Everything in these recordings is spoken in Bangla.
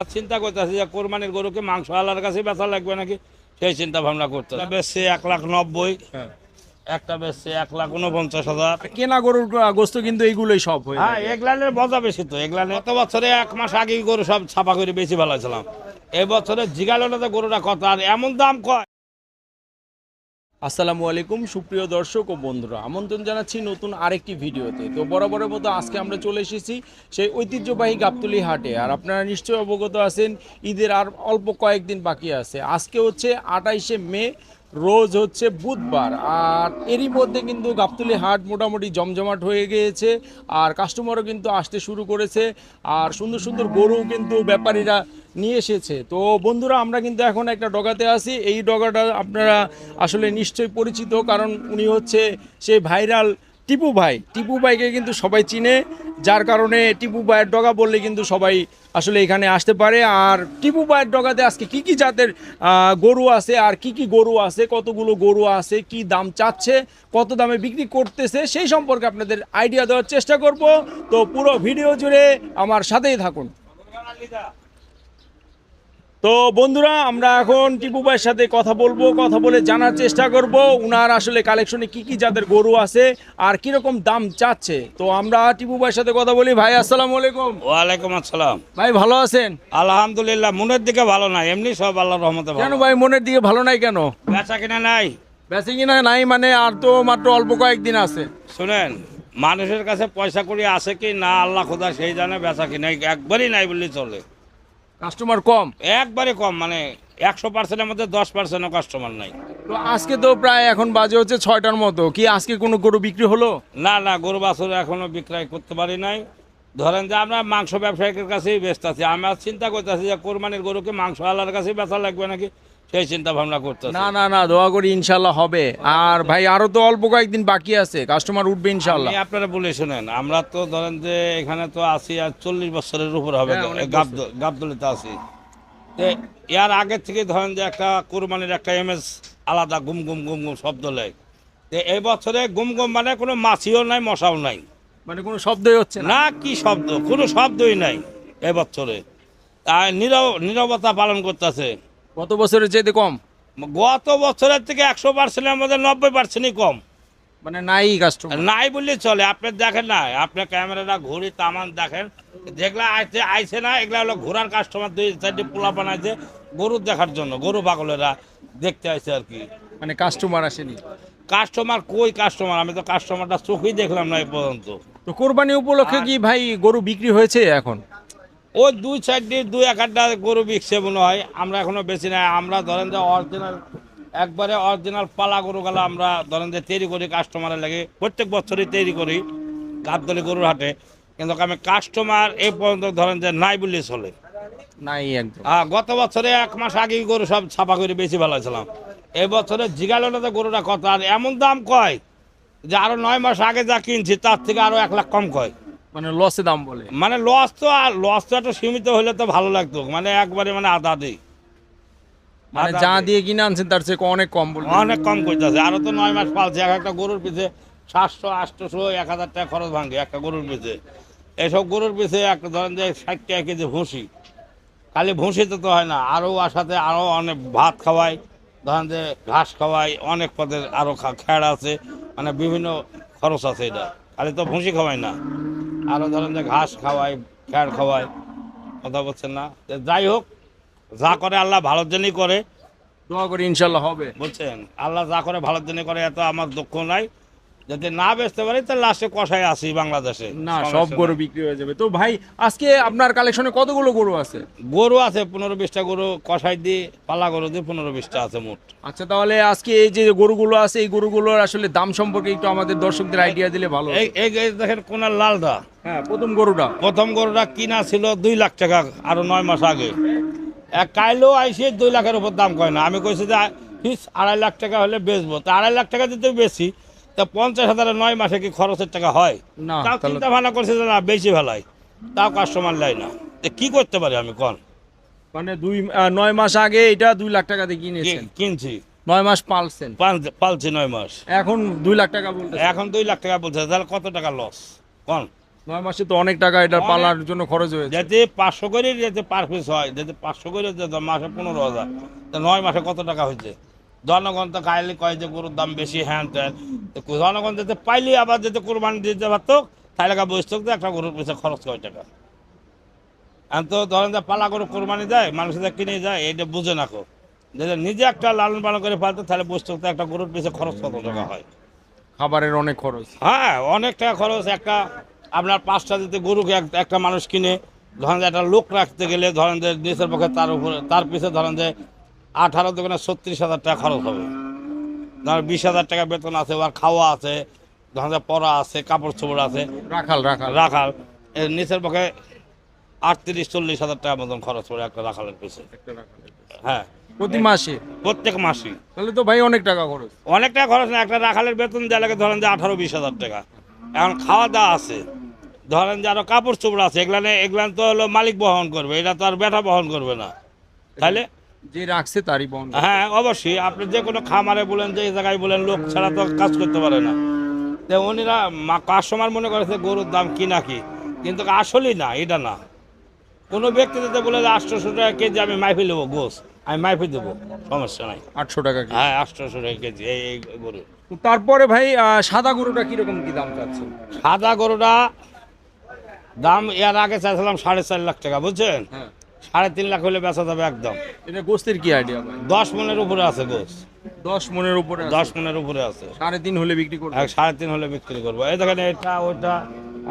চিন্তা করতেছি যে কোরবানির গরুকে মাংস আলার কাছে বেচা লাগবে নাকি সেই চিন্তা ভাবনা করতে বেশি 1,90,000, একটা বেশি 1,49,000। কেনা গরুর গোস্ত কিন্তু এইগুলোই সব হয়ে হ্যাঁ, থাকে। এগুলানের মজা বেশি তো। এগুলানে গত বছরে 1 মাস আগে গরু সব ছাপা করে বেশি ভালো ছিলাম। এই বছরে জিগালোটাতে গরুটা কত আর এমন দাম কয়। আসসালামু আলাইকুম সুপ্রিয় দর্শক ও বন্ধুরা, আমন্ত্রণ জানাচ্ছি নতুন আরেকটি ভিডিওতে। তো বরাবরের মতো আজকে আমরা চলে এসেছি সেই ঐতিহ্যবাহী গাবতলী হাটে। আর আপনারা নিশ্চয়ই অবগত আছেন ঈদের আর অল্প কয়েকদিন বাকি আছে। আজকে হচ্ছে 28শে মে, রোজ হচ্ছে বুধবার। আর এরই মধ্যে কিন্তু গাবতলী হাট মোটামুটি জমজমাট হয়ে গিয়েছে, আর কাস্টমারও কিন্তু আসতে শুরু করেছে। আর সুন্দর সুন্দর গরু কিন্তু ব্যাপারীরা নিয়ে এসেছে। তো বন্ধুরা, আমরা কিন্তু এখন একটা ডগাতে আছি। এই ডগাটা আপনারা আসলে নিশ্চয়ই পরিচিত, কারণ উনি হচ্ছে সেই ভাইরাল টিপু ভাইকে কিন্তু সবাই চিনে, যার কারণে টিপু ভাইয়ের ডগা বললে কিন্তু সবাই আসলে এখানে আসতে পারে। আর টিপু ভাইয়ের ডগাতে আজকে কি কি জাতের গরু আছে, আর কি কি গরু আছে, কতগুলো গরু আছে, কি দাম চাচ্ছে, কত দামে বিক্রি করতেছে, সেই সম্পর্কে আপনাদের আইডিয়া দেওয়ার চেষ্টা করব। তো পুরো ভিডিও জুড়ে আমার সাথেই থাকুন। তো বন্ধুরা, আমরা এখন টিপু ভাইয়ের সাথে কথা বলবো, কথা বলে জানার চেষ্টা করব উনার আসলে কালেকশনে কি কি জাতের গরু আছে আর কিরকম দাম চাচ্ছে। তো আমরা টিপু ভাইয়ের সাথে কথা বলি। ভাই আসসালামু আলাইকুম। ওয়ালাইকুম আসসালাম। ভাই ভালো আছেন? আলহামদুলিল্লাহ, মনের দিকে ভালো নাই, এমনি সব আল্লাহর রহমতে কেন ভালো। ভাই মনের দিকে ভালো নাই কেন? বেচা কিনা নাই। বেশি কিনা নাই মানে? আর তো মাত্র অল্প কয়েকদিন আছে। শুনেন, মানুষের কাছে পয়সা কড়ি আছে কি না আল্লাহ খোদা সেই জানে। বেচা কিনা একবারই নাই বললেই চলে। কাস্টমার কম? একবারে কম, মানে 100%-এর মধ্যে 10%-ও কাস্টমার নাই। তো আজকে তো প্রায় এখন বাজে হচ্ছে 6টার মতো, কি আজকে কোনো গরু বিক্রি হলো? না না, গরু বাছুর এখনো বিক্রয় করতে পারি নাই। ধরেন যে আমরা মাংস ব্যবসায়ীদের কাছেই ব্যস্ত আছি। আমরা চিন্তা করতেছি যে কোরবানির গরুকে মাংস আলার কাছেই বেচা লাগবে নাকি সেই চিন্তা ভাবনা করতেছি। না না না, দোয়া করি ইনশাল্লাহ হবে। আর ভাই আরো তো অল্প কয়েকদিন বাকি আছে, কাস্টমার উঠবে ইনশাল্লাহ। আমি আপনারা বলে শুনেন, আমরা তো ধরেন যে এখানে তো আছি আর 40 বছরের উপর হবে। হ্যাঁ, অনেক গাবতলীতে আছি। তো এর আগে থেকে ধরেন যে একটা কোরবানির একটা এমএস আলাদা গুম গুম গুম গুম শব্দ লেয়। তো এই বছরে গুম গুম মানে কোনো মাছিও নাই, মশাও নাই। মানে কোনো শব্দই হচ্ছে না? না, কি শব্দ, কোনো শব্দই নাই এবছরে। তাই নীরবতা পালন করতেছে। গত বছরের চাইতে কম? গত বছরের থেকে 100%-এর মধ্যে 90%-ই কম। মানে নাই কাস্টমার? নাই বললে চলে। আপনি দেখেন না, আপনার ক্যামেরাটা ঘুরি তামান দেখেন, যেগুলা আইছে না এগুলা হলো ঘোরার কাস্টমার। 2-4টি পোলা বানাইছে গরু দেখার জন্য, গরু পাগলেরা দেখতে আসছে আর কি। মানে কাস্টমার আসেনি? কাস্টমার কই কাস্টমার, আমি তো কাস্টমারটা চোখেই দেখলাম না এই পর্যন্ত। তো কোরবানি উপলক্ষে কি ভাই গরু বিক্রি হয়েছে এখন? ওই 2-4টি 2-1টা গরু বিকছে মনে হয়। আমরা এখনো বেশি নাই। আমরা ধরেন যে অরিজিনাল, একবারে অরিজিনাল পালা গরুগুলো আমরা ধরেন যে তৈরি করি কাস্টমারের লাগে। প্রত্যেক বছরই তৈরি করি গাবতলী গরুর হাটে। কিন্তু আমি কাস্টমার এই পর্যন্ত ধরেন যে নাই বললে চলে। নাই একদম। গত বছরে 1 মাস আগে গরু সব ছাপা করে বেশি ভালো ছিলাম। এই বছরে জিগালোটাতে গরুটা কত আর এমন দাম কয় যে আরো 9 মাস আগে যা কিনছি তার থেকে আরো 1 লাখ কম কয়। মানে লসে দাম বলে? মানে লস তো, আর লস তো একটু সীমিত হলে তো ভালো লাগতো। মানে একবারে মানে আধা দিই, মানে যা দিয়ে কিনে আনছেন তার চেয়ে অনেক কম বলে? অনেক কম করতেছে। আরো তো 9 মাস পালছে। একটা গরুর পিছে 700-800-1000 টাকা খরচ ভাঙে একটা গরুর পিছে। এইসব গরুর পিছে একটা ধরেন যে 60 টাকা কেজি ভুসি। খালি ভুসিতে তো হয় না, আরও সাথে আরও অনেক ভাত খাওয়াই, ধরেন যে ঘাস খাওয়াই, অনেক পদের আরও খ্যাড় আছে, মানে বিভিন্ন খরচ আছে। এটা খালি তো ভুসি খাওয়াই না, আরও ধরেন যে ঘাস খাওয়াই, খ্যাড় খাওয়াই। কথা বলছেন না? যাই হোক, যা করে আল্লাহ ভালোর জন্যই করে। দোয়া করি ইনশাল্লাহ হবে। বলছেন, আল্লাহ যা করে ভালোর জন্য করে, এত আমার দুঃখ নাই। যদি না বেচতে পারি তাহলে লাস্টে কষায় আসি বাংলাদেশে। না, সব গরু বিক্রি হয়ে যাবে। তো ভাই আজকে আপনার কালেকশনে কতগুলো গরু আছে? গরু আছে 15-20টা গরু, কষাই দিয়ে পালা গরু দিয়ে 15-20টা আছে মোট। আচ্ছা, তাহলে আজকে এই যে গরুগুলো আছে এই গরুগুলোর আসলে দাম সম্পর্কে একটু আমাদের দর্শকদের আইডিয়া দিলে ভালো হতো। এই দেখেন কোনার লালটা। হ্যাঁ, প্রথম গরুটা। প্রথম গরুটা কিনা ছিল 2 লাখ টাকা আরো 9 মাস আগে। কাইলেও আইসে 2 লাখের উপর দাম কয় না। আমি কইছি যে ফিস 2.5 লাখ টাকা হলে বেচবো। তা 2.5 লাখ টাকা দিতে বেশি, তা 50,000 9 মাসে কি খরচের টাকা হয়? না, তাও চিন্তা ভাবনা করছে যে না বেশি ভালাই, তাও কাস্টমার লাই না। কি করতে পারি আমি কন? মানে 9 মাস আগে এটা 2 লাখ টাকা দিয়ে কিনেছেন? কিনছি 9 মাস পালছেন, পালছি 9 মাস। এখন 2 লাখ টাকা বলতে? এখন 2 লাখ টাকা বলছে, তাহলে কত টাকা লস কন? 9 মাসে তো অনেক টাকা এটা পালার জন্য খরচ হয়েছে। যদি 500 করে যদি পার পিস হয়, যদি 500 করে যদি মাসে 15,000, তো 9 মাসে কত টাকা হয়েছে? জনগণ তো খাইলে কয় যে গরুর দাম বেশি, হ্যান ত্যান। তো জনগণ যদি পাইলে আবার যদি কোরবানি দিতে পারতো, তাহলে বুঝতো যে একটা গরুর পিছনে খরচ কয় টাকা। এখন তো ধরেন যে পালা গরু কোরবানি দেয়, মানুষদের কিনে যায়, এটা বুঝে না কো। যদি নিজে একটা লালন পালন করে পালতো, তাহলে বুঝতো যে একটা গরুর পিছনে খরচ কত টাকা হয়। খাবারের অনেক খরচ। হ্যাঁ, অনেক টাকা খরচ। একটা আপনার 5টা যদি গরুকে একটা মানুষ কিনে, ধরেন যে একটা লোক রাখতে গেলে ধরেন যে নিচের পক্ষে তার উপরে তার পিছনে ধরেন যে 18 দোকানে 36,000 টাকা খরচ হবে। ধরেন 20,000 টাকা বেতন আছে, আর খাওয়া আছে, ধরেন যে পড়া আছে, কাপড় চোপড় আছে, রাখাল রাখাল। এর নিচের পক্ষে 38-40,000 টাকা মতন খরচ পড়ে একটা রাখালের পিছনে। হ্যাঁ, প্রতি মাসে, প্রত্যেক মাসে। তাহলে তো ভাই অনেক টাকা খরচ। অনেক টাকা খরচ না, একটা রাখালের বেতন দেওয়া লাগে ধরেন যে 18-20,000 টাকা। এখন খাওয়া দাওয়া আছে, ধরেন যে আরো কাপড় চোপড় আছে, এগুলান তো হলো মালিক বহন করবে, এটা তো আর বেটা বহন করবে না। তাহলে যে রাখছে তারই বহন। হ্যাঁ, অবশ্যই আপনি যে কোনো খামারে বলেন, যে জায়গায় বলেন, লোক ছাড়া তো কাজ করতে পারে না। তো উনিরা কাস্টমার মনে করেছে গরুর দাম কি নাকি, কিন্তু আসলেই না, এটা না। কোনো ব্যক্তি যদি বলে যে 800 টাকা কেজি আমি মাইফি নেবো গোস, আমি মাইফি দেবো, সমস্যা নাই। 800 টাকা কেজি। হ্যাঁ, 800 টাকা কেজি এই গরু। তো তারপরে ভাই সাদা গরুটা কিরকম কি দাম চাচ্ছে? সাদা গরুটা দাম এর আগে চাইছিলাম 4.5 লাখ টাকা, বুঝছেন? হ্যাঁ, 3.5 লাখ হলে বেচা যাবে একদম। এটা গোস্তের কি আইডিয়া ভাই? 10 মনের উপরে আছে গোস, 10 মনের উপরে আছে। 10 মনের উপরে আছে। 3.5 হলে বিক্রি করবে। 3.5 হলে বিক্রি করবো। এই দেখেন, এটা ওইটা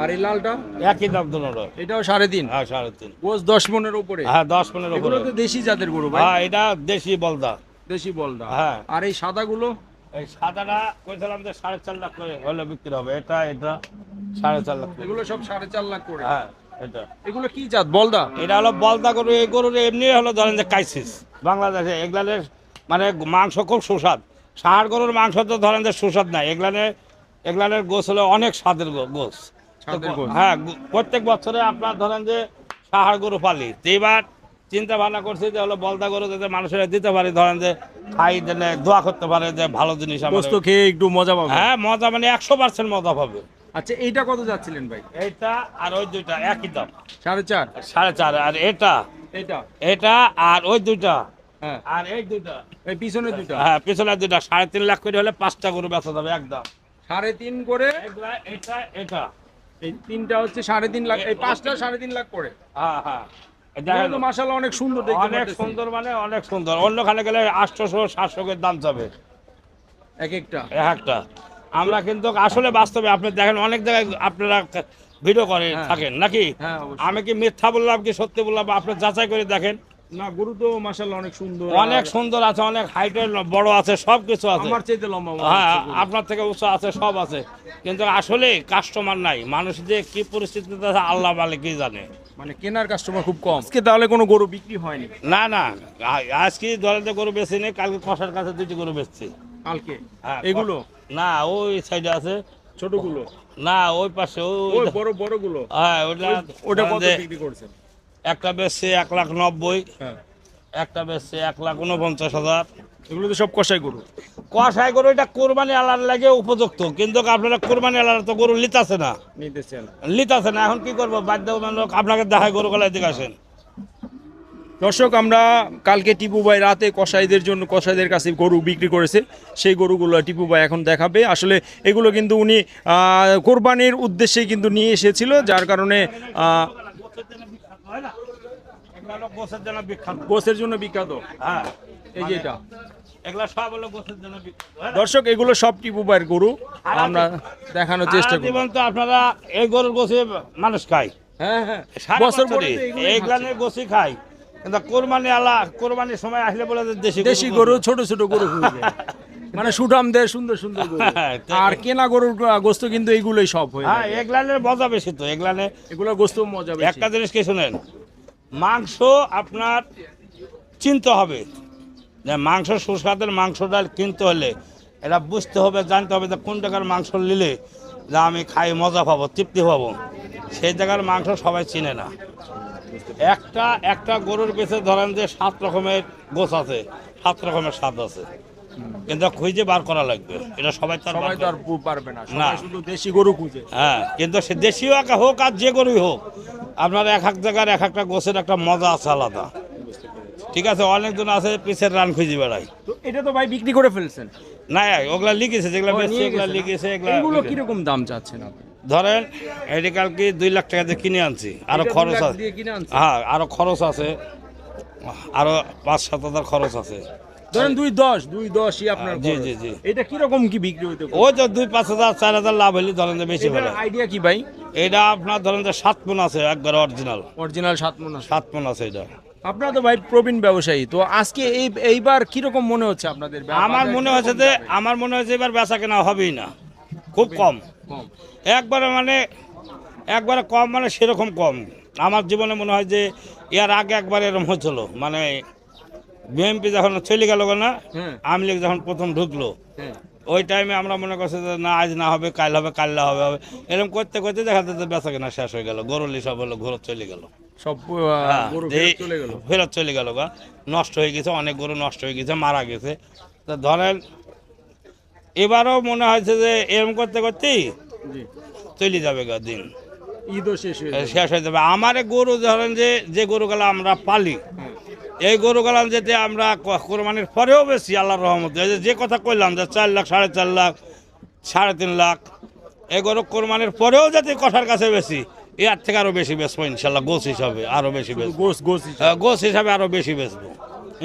আর এই লালটা একই দাম দুটো। এটাও 3.5। হ্যাঁ, 3.5। গোস 10 মনের উপরে। হ্যাঁ, 10 মনের উপরে। এগুলো তো দেশি জাতের গরু ভাই। হ্যাঁ, এটা দেশি বলদা। দেশি বলদা। হ্যাঁ। আর এই সাদাগুলো? এই সাদাটা কইছিলাম যে 4.5 লাখ করে হলে বিক্রি হবে। এটা 4.5 লাখ করে। এগুলো সব 4.5 লাখ করে। হ্যাঁ, এটা এগুলো কি জাত বলদা? এটা হলো বলদা গরু। এই গরুর এমনি হলো ধরেন যে কাইসিস। বাংলাদেশে এগুলানের মানে মাংস খুব সুস্বাদ। ষাঁড় গরুর মাংস তো ধরেন যে সুস্বাদ নাই। এগুলানের গোস হলো অনেক স্বাদের গোস। স্বাদের গোস। হ্যাঁ, প্রত্যেক বছরে আপনার ধরেন যে ষাঁড় গরু পালি। তো এবার চিন্তা ভাবনা করছি যে হলো বলদা গরু যাতে মানুষের দিতে পারি, ধরেন যে খাই জেনে দোয়া করতে পারে যে ভালো জিনিস আমাদের। গোস্ত খেয়ে একটু মজা পাবে। হ্যাঁ, মজা মানে 100% মজা পাবে। আচ্ছা, এইটা কত যাচ্ছিলেন ভাই? এইটা আর ওই দুইটা একই দাম, 4.5। 4.5। আর এটা এইটা? এটা আর ওই দুইটা হ্যাঁ। আর এই দুইটা, এই পিছনে দুটো? হ্যাঁ, পিছনের দুইটা 3.5 লাখ করে হলে 5টা গরু বেচা যাবে একদম। 3.5 করে। এগুলা এটা এটা এই তিনটা হচ্ছে 3.5 লাখ, এই পাঁচটা 3.5 লাখ করে। হ্যাঁ হ্যাঁ, এগুলো তো মাশাআল্লাহ অনেক সুন্দর দেখতে। অনেক সুন্দর, মানে অনেক সুন্দর। অন্যখানে গেলে 800-700 করে দাম যাবে এক একটা। একটা। আমরা কিন্তু আসলে বাস্তবে আপনি দেখেন অনেক জায়গায় আপনারা ভিডিও করে হ্যাঁ। থাকেন নাকি? হ্যাঁ, অবশ্যই। আমি কি মিথ্যা বললাম কি সত্যি বললাম, আপনি যাচাই করে দেখেন। না, গরু তো মাশাআল্লাহ অনেক সুন্দর। অনেক আর সুন্দর আছে, অনেক হাইটের বড় আছে, সব কিছু আছে। আমার চাইতে লম্বা মনে হ্যাঁ, হচ্ছে গরু। আপনার থেকে উঁচু আছে, সব আছে। কিন্তু আসলে কাস্টমার নাই। মানুষ যে কি পরিস্থিতিতে আছে আল্লাহ মালিক কি জানে। মানে কেনার কাস্টমার খুব কম। আজকে তাহলে কোনো গরু বিক্রি হয়নি? না না, আজকে ধরেন যে গরু বেশি নেই, কালকে কষার কাছে 2টি গরু বেচছি। কালকে? হ্যাঁ, এগুলো না ওই সাইডে আছে, ছোটগুলো? না ওই পাশে ওই বড় বড়গুলো? হ্যাঁ, ওটা ওটা কত ধরেন যে বিক্রি করছেন? একটা বেচছে 1,90,000, হ্যাঁ। একটা বেচছে 1,49,000। এগুলো তো সব কষাই গরু। কষাই গরু এটা কোরবানি আলার লাগে উপযুক্ত, কিন্তু আপনারা কোরবানি আলার তো গরু লিতাছে না, নিতেছেন? লিতাছে না। এখন কি করবো, বাধ্যতামূলক আপনাকে দেখায় গরু গলায় দিকে আসেন। দর্শক, আমরা কালকে টিপু ভাই রাতে কসাইদের কাছে গরু বিক্রি করেছে, সেই গরুগুলো টিপু ভাই এখন দেখাবে। আসলে এগুলো কিন্তু উনি কোরবানির উদ্দেশ্যেই কিন্তু নিয়ে এসেছিল, যার কারণে গোছের জন্য বিখ্যাত। হ্যাঁ, এই যে এটা এগুলা সব হলো গোছের জন্য বিখ্যাত। দর্শক, এগুলো সব টিপু ভাইয়ের গরু আমরা দেখানোর চেষ্টা সারা করি। জীবন তো আপনারা এই গরুর গোছে মানুষ খায়, হ্যাঁ হ্যাঁ, সারা বছর বছরই পরে এইগুলানের গোছি খায়। কিন্তু কোরবানির সময় আসলে বলে যে দেশি গরু, ছোট ছোট গরু খুঁজে। মানে সুঠাম দেয়, সুন্দর সুন্দর গরু। আর কেনা গরুর গোস্ত কিন্তু এইগুলোই সব হয়ে হ্যাঁ, যায়। এগুলানের মজা বেশি তো। এগুলো গোস্ত মজা বেশি। একটা জিনিস কি শুনেন, মাংস আপনার চিনতে হবে যে মাংস সুস্বাদের মাংস ডাল কিনতে হলে এটা বুঝতে হবে, জানতে হবে যে কোন টাকার মাংস নিলে যা আমি খাই মজা পাবো, তৃপ্তি পাবো। সেই জায়গার মাংস সবাই চিনে না। একটা গরুর পেছনে ধরেন যে 7 রকমের গোছ আছে, 7 রকমের স্বাদ আছে। কিন্তু খুঁজে বার করা লাগবে, এটা সবাই তো আর সবাই বার তো আর পারবে না, সবাই শুধু দেশি গরু খুঁজে। হ্যাঁ, কিন্তু সে দেশীয় একা হোক আর যে গরুই হোক, আপনার এক এক জায়গার এক একটা গোছের একটা মজা আছে আলাদা। ঠিক আছে, অনেকজন আছে পিছের রান খুঁজে বেড়ায়। তো এটা তো ভাই বিক্রি করে ফেলছেন? না, ওগুলা লিখেছে, যেগুলো ও, বেশি নিয়ে এগুলা গেছে না? লিখেছে, এগুলো এগুলো কিরকম দাম চাচ্ছেন আপনি? ধরেন এটি কালকে 2 লাখ টাকা দিয়ে কিনে আনছি, আরো এটা 2 খরচ লাখ আছে। দিয়ে কিনে আনছেন? হ্যাঁ, আরো খরচ আছে, আরো 5-7 হাজার খরচ আছে। ধরেন 2.10 আপনার জি, খরচ। জি, জি। এটা কিরকম কি বিক্রি হইতে পারে? ওই তো 2-5 হাজার 4 হাজার লাভ হলে ধরেন যে বেশি বেলা। আইডিয়া কি ভাই? এটা আপনার ধরেন যে 7 মণ আছে, একবার অরিজিনাল অরিজিনাল 7 মণ আছে। 7 মণ আছে এটা। আপনারা তো ভাই প্রবীণ ব্যবসায়ী, তো আজকে এইবার কিরকম মনে হচ্ছে আপনাদের? আমার মনে হচ্ছে এবার বেচা কেনা হবেই না, খুব কম। কম। একবারে কম, মানে সেরকম কম। আমার জীবনে মনে হয় যে এর আগে একবার এরকম হচ্ছিল, মানে বিএমপি যখন চলে গেল না, হ্যাঁ। আওয়ামী লীগ যখন প্রথম ঢুকলো, হ্যাঁ। ওই টাইমে আমরা মনে করছি যে না, আজ না হবে, কাল হবে, কাল না হবে, এরকম করতে করতে দেখা যাচ্ছে বেচা কেনা শেষ হয়ে গেল, গরুলি সব হলো, ঘোরত চলে গেল। সব গরু যে ফেরত চলে গেল। ফেরত চলে গেল গা, নষ্ট হয়ে গেছে, অনেক গরু নষ্ট হয়ে গেছে, মারা গেছে। তা ধরেন এবারও মনে হয়েছে যে এরকম করতে করতেই জি। চলে যাবে গা দিন, ঈদও শেষ হয়ে যাবে। শেষ হয়ে যাবে। আমার এই গরু ধরেন যে গরুগুলো আমরা পালি, এই গরুগুলো যেতে আমরা কোরবানির পরেও বেশি, আল্লাহর রহমতে। এই যে কথা কইলাম যে 4 লাখ, 4.5 লাখ, 3.5 লাখ, এই গরু কোরবানির পরেও যাতে কষার কাছে বেশি, এর থেকে আরো বেশি বেচবো ইনশাল্লাহ। গোছ হিসাবে আরো বেশি বেচবো, গোছ হিসাবে আরো বেশি বেচবো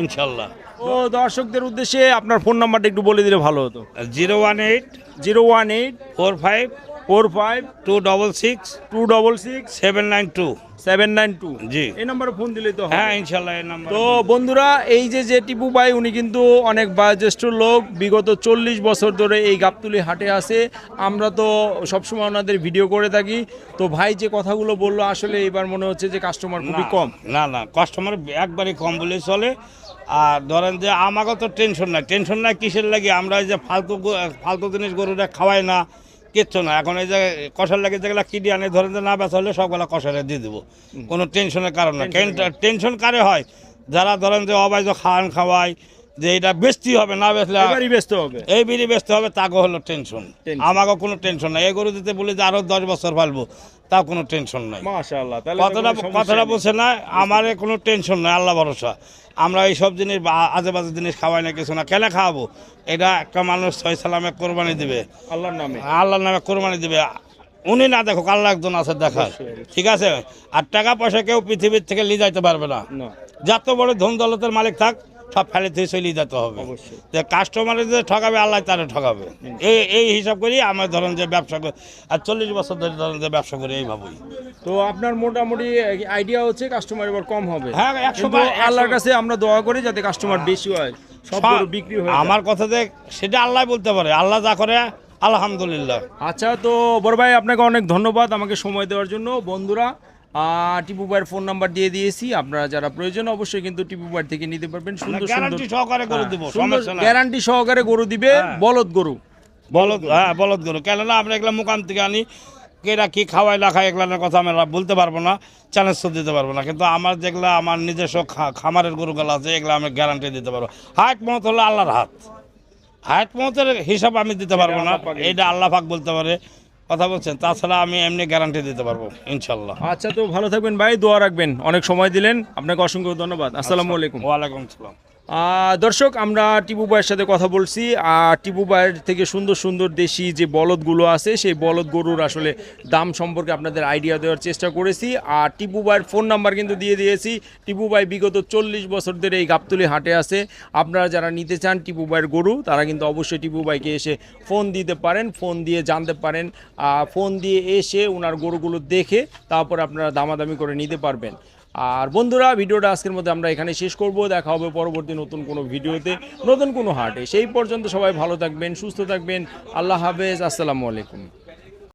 ইনশাল্লাহ। ও দর্শকদের উদ্দেশ্যে আপনার ফোন নাম্বারটা একটু বলে দিলে ভালো হতো। 018 018 45 45 266 266 792। 792। জি। এই নম্বরে ফোন দিলেই তো হবে। হ্যাঁ, ইনশাল্লাহ এই নাম্বার। তো বন্ধুরা, এই যে টিপু ভাই, উনি কিন্তু অনেক বয়োজ্যেষ্ঠ লোক, বিগত 40 বছর ধরে এই গাবতলী হাটে আছে। আমরা তো সবসময় ওনাদের ভিডিও করে থাকি। তো ভাই যে কথাগুলো বললো, আসলে এবার মনে হচ্ছে যে কাস্টমার খুবই কম। না, কাস্টমার একবারই কম বলেই চলে। আর ধরেন যে আমাকে তো টেনশন নাই কিসের লাগে, আমরা এই যে ফালতু জিনিস গরুটা খাওয়াই না, কিচ্ছু না। এখন এই যে কষার লাগে যেগুলো কিনে আনে, ধরেন যে না বেচা হলে সবগুলা কষারে দিয়ে দেবো, কোনো টেনশনের কারণ না। টেনশন কারে হয়? যারা ধরেন যে অবৈধ খাওয়ায়, যে এটা বেচতেই হবে, না বেচলে এবারই ব্যস্ত হবে, এই বিড়ি বেচতে হবে, তাকে হলো টেনশন। আমাকে কোনো টেনশন নাই। এই গরু দিতে বলি যে আরো 10 বছর পালবো, তা কোনো টেনশন নাই। মাশাআল্লাহ। তাহলে কথাটা বলছে না, আমার কোনো টেনশন নাই, আল্লাহ ভরসা। আমরা এই সব জিনিস আজে বাজে জিনিস খাওয়াই না, কিছু না। কেন খাওয়াবো? এটা একটা মানুষ 6 সালামে কোরবানি দিবে, আল্লাহর নামে কোরবানি দিবে। উনি না দেখুক, আল্লাহ একজন আছে দেখার, ঠিক আছে? আর টাকা পয়সা কেউ পৃথিবীর থেকে নিয়ে যাইতে পারবে না। যত বড় ধন দৌলতের মালিক থাক, সব ফেলে থেকে চলিয়ে যেতে হবে। যে কাস্টমারের যে ঠকাবে, আল্লাহ তারে ঠকাবে। এই হিসাব করি আমার ধরেন যে ব্যবসা করি, আর 40 বছর ধরে ধরেন যে ব্যবসা করি এইভাবেই। তো আপনার মোটামুটি আইডিয়া হচ্ছে কাস্টমার এবার কম হবে। হ্যাঁ, 100 আল্লাহর কাছে আমরা দোয়া করি যাতে কাস্টমার বেশি হয়, সব গরু বিক্রি হয়। আমার কথা দেখ, সেটা আল্লাহ বলতে পারে, আল্লাহ যা করে আলহামদুলিল্লাহ। আচ্ছা, তো বড় ভাই আপনাকে অনেক ধন্যবাদ আমাকে সময় দেওয়ার জন্য। বন্ধুরা, টিপু ভাইয়ের ফোন নাম্বার দিয়ে দিয়েছি, আপনারা যারা প্রয়োজন অবশ্যই কিন্তু টিপু ভাই থেকে নিতে পারবেন। সুন্দর গ্যারান্টি সহকারে গরু দিব, সমস্যা নাই। গ্যারান্টি সহকারে গরু দিবে, বলদ গরু। বলদ গরু। কেননা আমরা এগুলা মুকাম থেকে আনি, কেরা কি খাওয়াই না খায় এগুলার কথা আমরা বলতে পারবো না, চ্যালেঞ্জ তো দিতে পারবো না। কিন্তু আমার যেগুলা আমার নিজস্ব খামারের গরুগুলো আছে, এগুলো আমি গ্যারান্টি দিতে পারবো। হাত মত হলো আল্লাহর হাত মতের হিসাব আমি দিতে পারবো না, এইটা আল্লাহ পাক বলতে পারে। কথা বলছেন, তাছাড়া আমি এমনি গ্যারান্টি দিতে পারবো ইনশাল্লাহ। আচ্ছা, তো ভালো থাকবেন ভাই, দোয়া রাখবেন। অনেক সময় দিলেন, আপনাকে অসংখ্য ধন্যবাদ। আসসালামু আলাইকুম। ওয়ালাইকুম আসসালাম। দর্শক, আমরা টিপু ভাইয়ের সাথে কথা বলছি। আর টিপু ভাইয়ের থেকে সুন্দর সুন্দর দেশি যে বলদগুলো আছে, সেই বলদ গরুর আসলে দাম সম্পর্কে আপনাদের আইডিয়া দেওয়ার চেষ্টা করেছি। আর টিপু ভাইয়ের ফোন নাম্বার কিন্তু দিয়ে দিয়েছি। টিপু ভাই বিগত 40 বছর ধরে এই গাবতলী হাটে আছে। আপনারা যারা নিতে চান টিপু ভাইয়ের গরু, তারা কিন্তু অবশ্যই টিপু ভাইকে এসে ফোন দিতে পারেন, ফোন দিয়ে জানতে পারেন। ফোন দিয়ে এসে ওনার গরুগুলো দেখে তারপর আপনারা দামাদামি করে নিতে পারবেন। আর বন্ধুরা, ভিডিওটা আজকের মধ্যে আমরা এখানে শেষ করব। দেখা হবে পরবর্তী নতুন কোনো ভিডিওতে, নতুন কোনো হাটে। সেই পর্যন্ত সবাই ভালো থাকবেন, সুস্থ থাকবেন। আল্লাহ হাফেজ, আসসালামু আলাইকুম।